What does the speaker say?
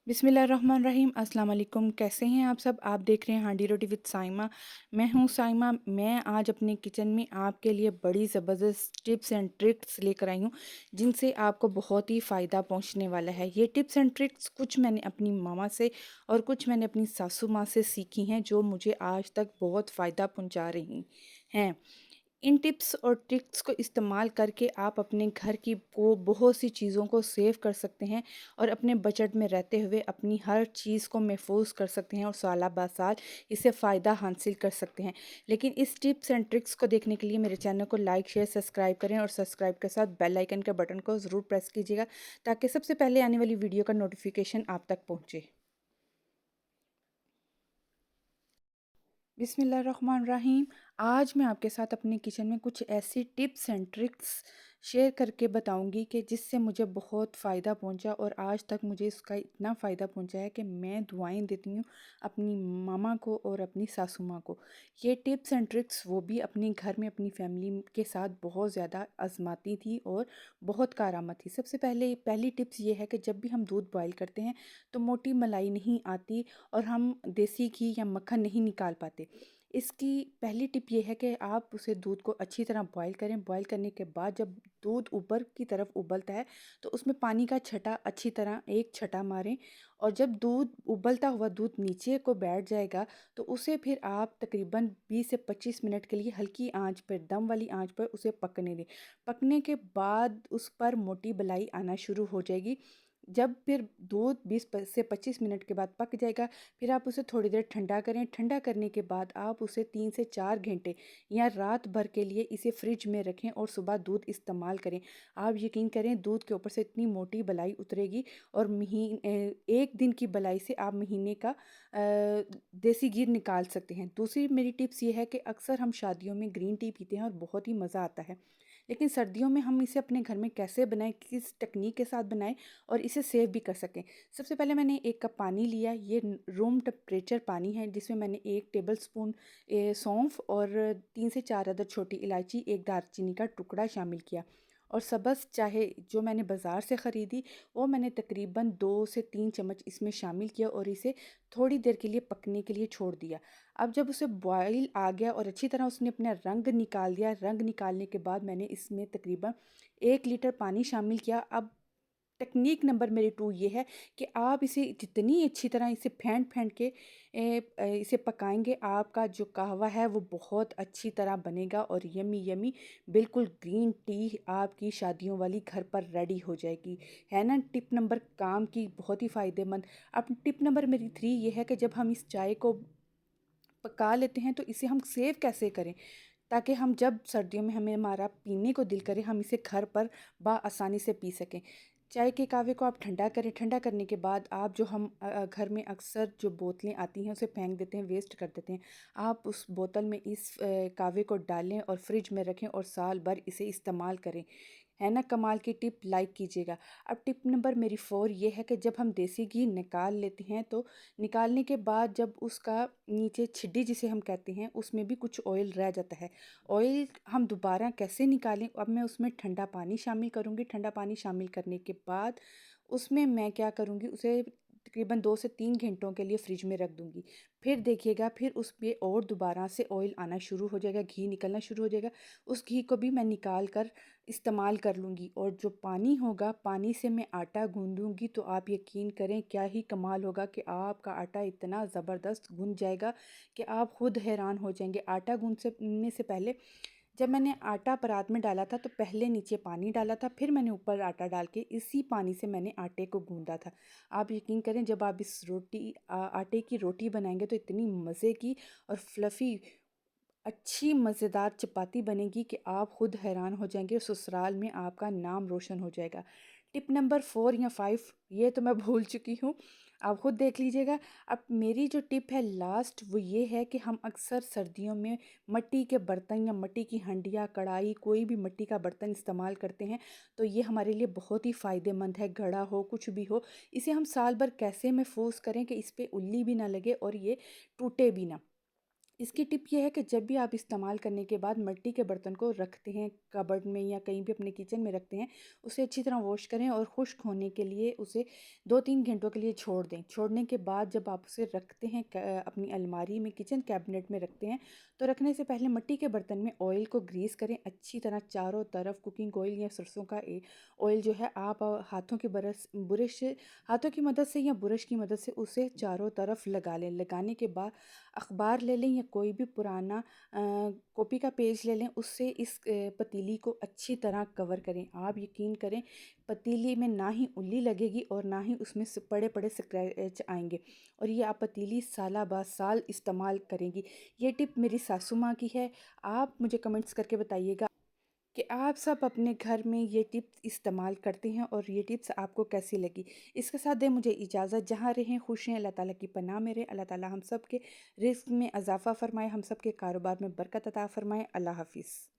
बिस्मिल्लाहिर्रहमानिर्रहीम अस्सलाम वालेकुम। कैसे हैं आप सब? आप देख रहे हैं हांडी रोटी विद साइमा। मैं हूं साइमा। मैं आज अपने किचन में आपके लिए बड़ी ज़बरदस्त टिप्स एंड ट्रिक्स लेकर आई हूं जिनसे आपको बहुत ही फ़ायदा पहुंचने वाला है। ये टिप्स एंड ट्रिक्स कुछ मैंने अपनी मामा से और कुछ मैंने अपनी सासू माँ से सीखी हैं, जो मुझे आज तक बहुत फ़ायदा पहुँचा रही हैं। इन टिप्स और ट्रिक्स को इस्तेमाल करके आप अपने घर की को बहुत सी चीज़ों को सेव कर सकते हैं और अपने बजट में रहते हुए अपनी हर चीज़ को महफूज कर सकते हैं और साल ब साल इससे फ़ायदा हासिल कर सकते हैं। लेकिन इस टिप्स एंड ट्रिक्स को देखने के लिए मेरे चैनल को लाइक शेयर सब्सक्राइब करें और सब्सक्राइब के साथ बेल आइकन के बटन को ज़रूर प्रेस कीजिएगा ताकि सबसे पहले आने वाली वीडियो का नोटिफिकेशन आप तक पहुँचे। बिस्मिल्लाहिर्रहमानिर्रहीम। आज मैं आपके साथ अपने किचन में कुछ ऐसी टिप्स एंड ट्रिक्स शेयर करके बताऊंगी कि जिससे मुझे बहुत फ़ायदा पहुंचा और आज तक मुझे इसका इतना फ़ायदा पहुंचा है कि मैं दुआएं देती हूँ अपनी मामा को और अपनी सासू माँ को। ये टिप्स एंड ट्रिक्स वो भी अपने घर में अपनी फैमिली के साथ बहुत ज़्यादा आजमाती थी और बहुत कारआमद थी। सबसे पहली टिप्स ये है कि जब भी हम दूध बॉयल करते हैं तो मोटी मलाई नहीं आती और हम देसी घी या मक्खन नहीं निकाल पाते। इसकी पहली टिप ये है कि आप उसे दूध को अच्छी तरह बॉईल करें। बॉईल करने के बाद जब दूध ऊपर की तरफ उबलता है तो उसमें पानी का छटा अच्छी तरह एक छटा मारें और जब दूध उबलता हुआ दूध नीचे को बैठ जाएगा तो उसे फिर आप तकरीबन 20 से 25 मिनट के लिए हल्की आंच पर, दम वाली आंच पर उसे पकने दें। पकने के बाद उस पर मोटी बलाई आना शुरू हो जाएगी। जब फिर दूध 20 से 25 मिनट के बाद पक जाएगा, फिर आप उसे थोड़ी देर ठंडा करें। ठंडा करने के बाद आप उसे 3 से 4 घंटे या रात भर के लिए इसे फ्रिज में रखें और सुबह दूध इस्तेमाल करें। आप यकीन करें दूध के ऊपर से इतनी मोटी बलाई उतरेगी और एक दिन की बलाई से आप महीने का देसी घी निकाल सकते हैं। दूसरी मेरी टिप्स ये है कि अक्सर हम शादियों में ग्रीन टी पीते हैं और बहुत ही मज़ा आता है, लेकिन सर्दियों में हम इसे अपने घर में कैसे बनाएं, किस टेक्निक के साथ बनाएं और इसे सेव भी कर सकें। सबसे पहले मैंने 1 कप पानी लिया। ये रूम टेम्परेचर पानी है जिसमें मैंने 1 टेबल स्पून सौंफ और 3 से 4 अदद छोटी इलायची, 1 दालचीनी का टुकड़ा शामिल किया और सब्ज़ चाहे जो मैंने बाज़ार से ख़रीदी वो मैंने तकरीबन 2 से 3 चम्मच इसमें शामिल किया और इसे थोड़ी देर के लिए पकने के लिए छोड़ दिया। अब जब उसे बॉयल आ गया और अच्छी तरह उसने अपना रंग निकाल दिया, रंग निकालने के बाद मैंने इसमें तकरीबन 1 लीटर पानी शामिल किया। अब टेक्निक नंबर मेरी 2 ये है कि आप इसे जितनी अच्छी तरह इसे फेंट-फेंट के इसे पकाएँगे, आपका जो कहवा है वो बहुत अच्छी तरह बनेगा और यम्मी यम्मी बिल्कुल ग्रीन टी आपकी शादियों वाली घर पर रेडी हो जाएगी। है ना टिप नंबर काम की, बहुत ही फ़ायदेमंद। अब टिप नंबर मेरी 3 ये है कि जब हम इस चाय को पका लेते हैं तो इसे हम सेव कैसे करें ताकि हम जब सर्दियों में हमें हमारा पीने को दिल करे हम इसे घर पर आसानी से पी सकें। चाय के कहवे को आप ठंडा करें। ठंडा करने के बाद आप जो हम घर में अक्सर जो बोतलें आती हैं उसे फेंक देते हैं, वेस्ट कर देते हैं। आप उस बोतल में इस कहवे को डालें और फ्रिज में रखें और साल भर इसे इस्तेमाल करें। है ना कमाल की टिप, लाइक कीजिएगा। अब टिप नंबर मेरी 4 ये है कि जब हम देसी घी निकाल लेते हैं तो निकालने के बाद जब उसका नीचे छिड्डी जिसे हम कहते हैं उसमें भी कुछ ऑयल रह जाता है। ऑयल हम दोबारा कैसे निकालें? अब मैं उसमें ठंडा पानी शामिल करूँगी। ठंडा पानी शामिल करने के बाद उसमें मैं क्या करूँगी, उसे तकरीबन 2 से 3 घंटों के लिए फ्रिज में रख दूँगी। फिर देखिएगा फिर उसमें और दोबारा से ऑयल आना शुरू हो जाएगा, घी निकलना शुरू हो जाएगा। उस घी को भी मैं निकाल कर इस्तेमाल कर लूँगी और जो पानी होगा, पानी से मैं आटा गूँदूँगी तो आप यकीन करें क्या ही कमाल होगा कि आपका आटा इतना ज़बरदस्त गूँध जाएगा कि आप खुद हैरान हो जाएँगे। आटा गूँथने से पहले जब मैंने आटा परात में डाला था तो पहले नीचे पानी डाला था, फिर मैंने ऊपर आटा डाल के इसी पानी से मैंने आटे को गूँधा था। आप यकीन करें जब आप इस आटे की रोटी बनाएँगे तो इतनी मज़े की और फ्लफ़ी अच्छी मज़ेदार चपाती बनेगी कि आप खुद हैरान हो जाएंगे। ससुराल में आपका नाम रोशन हो जाएगा। टिप नंबर 4 या 5 ये तो मैं भूल चुकी हूँ, आप खुद देख लीजिएगा। अब मेरी जो टिप है लास्ट वो ये है कि हम अक्सर सर्दियों में मिट्टी के बर्तन या मिट्टी की हंडिया, कढ़ाई, कोई भी मिट्टी का बर्तन इस्तेमाल करते हैं तो ये हमारे लिए बहुत ही फ़ायदेमंद है। घड़ा हो कुछ भी हो, इसे हम साल भर कैसे महफूज करें कि इस पे उल्ली भी ना लगे और ये टूटे भी ना। इसकी टिप ये है कि जब भी आप इस्तेमाल करने के बाद मिट्टी के बर्तन को रखते हैं कबर्ड में या कहीं भी अपने किचन में रखते हैं, उसे अच्छी तरह वॉश करें और खुश्क होने के लिए उसे 2-3 घंटों के लिए छोड़ दें। छोड़ने के बाद जब आप उसे रखते हैं अपनी अलमारी में, किचन कैबिनेट में रखते हैं, तो रखने से पहले मिट्टी के बर्तन में ऑयल को ग्रीस करें अच्छी तरह चारों तरफ। कुकिंग ऑयल या सरसों का ऑयल जो है, आप हाथों की बरस बुरश हाथों की मदद से या बुरश की मदद से उसे चारों तरफ लगा लें। लगाने के बाद अखबार ले लें या कोई भी पुराना कॉपी का पेज ले लें, उससे इस पतीली को अच्छी तरह कवर करें। आप यकीन करें, पतीली में ना ही उल्ली लगेगी और ना ही उसमें बड़े बड़े स्क्रैच आएंगे, और ये आप पतीली साला बाद साल इस्तेमाल करेंगी। ये टिप मेरी सासू माँ की है। आप मुझे कमेंट्स करके बताइएगा कि आप सब अपने घर में ये टिप्स इस्तेमाल करते हैं और ये टिप्स आपको कैसी लगी। इसके साथ दें मुझे इजाज़त। जहाँ रहें खुश रहें, अल्लाह ताला की पनाह में रहें। अल्लाह ताला हम सब के रिज़्क़ में इज़ाफ़ा फ़रमाए, हम सब के कारोबार में बरकत अता फ़रमाए। अल्लाह हाफ़िज़।